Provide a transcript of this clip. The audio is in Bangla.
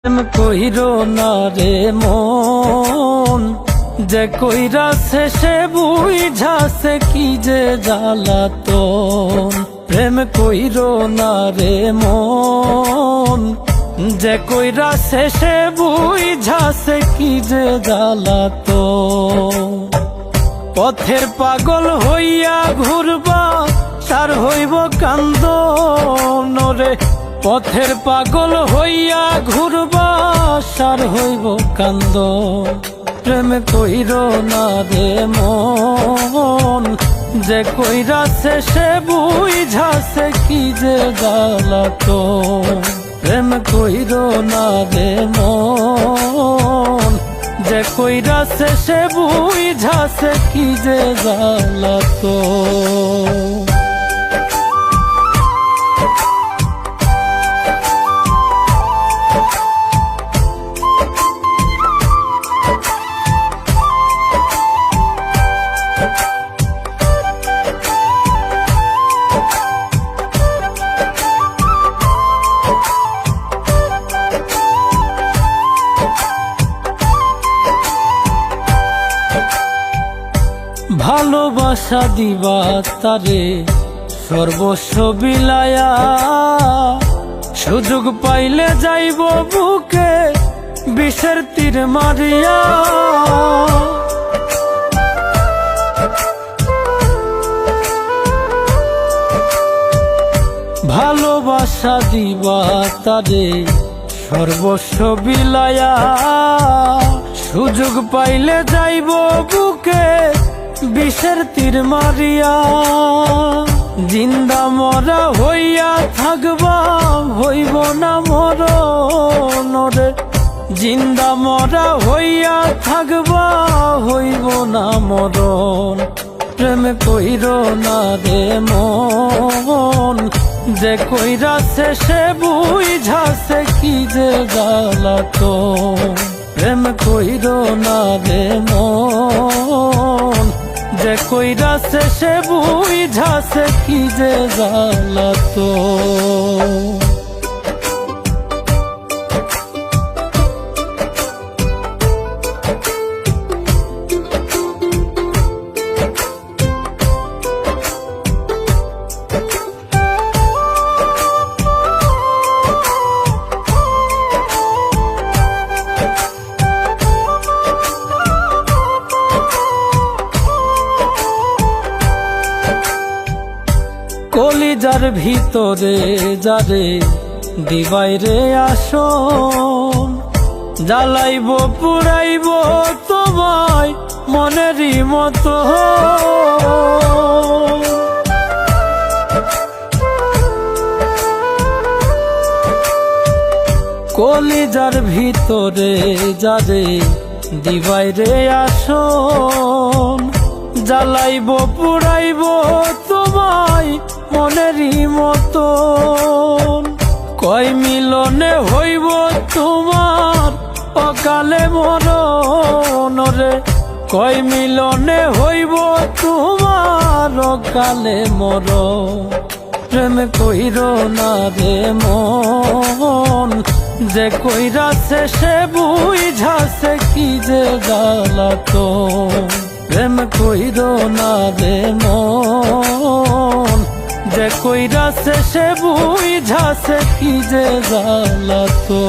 প্রেম কইরো না রে মন, যে কইরা শেষে বুঝাছে কি যে জ্বালাতন। প্রেম কইরো না রে মন, যে কইরা শেষে বুঝাছে কি যে জ্বালাতন। পথের পাগল হইয়া ঘুরবা তার হইব কান্দন রে। পথের পাগল হইয়া ঘুরবা সার হইব কান্দ। প্রেম কইরো না রে মন, যে কইরা শেষে বুঝাছে কি যে জ্বালাতন। প্রেম কইরো না রে মন, যে কইরা শেষে বুঝাছে কি যে জ্বালাতন। ভালোবাসা দিবা তারে সর্বস্ব বিলায়া, সুযোগ পাইলে যাইব বুকে বিষের তীর মারিয়া। ভালোবাসা দিবা তারে সর্বস্ব বিলায়া, সুযোগ পাইলে যাইব বুকে বিষের তীর মারিয়া। জিন্দা মরা হইয়া থাকবা হইব না মরণ রে। জিন্দা মরা হইয়া থাকবা হইব না মরণ। প্রেম কইরো না রে মন, যে কইরা শেষে বুঝাছে কি যে জ্বালাতন। প্রেম কইরো না রে মন, যে কইরা শেষে বুঝাছে কি যে জ্বালাতন। কলিজার ভিতরে যারে দিবাই রে আসন, জ্বালাইব পুরাইব তোমায় মনেরই মতো। কলিজার ভিতরে যারে দিবাই রে আসন, জ্বালাইব পুরাইব তোমায় মনেরই মতন। কয় মিলনে হইব তোমার অকালে মরণ রে। কয় মিলনে হইব তোমার অকালে মরণ। প্রেম কইরো না রে মন, যে কইরা শেষে বুঝাছে কি যে জ্বালাতন। প্রেম কইরো না রে মন, যে কইরা শেষে বুঝাছে কি যে জ্বালাতন।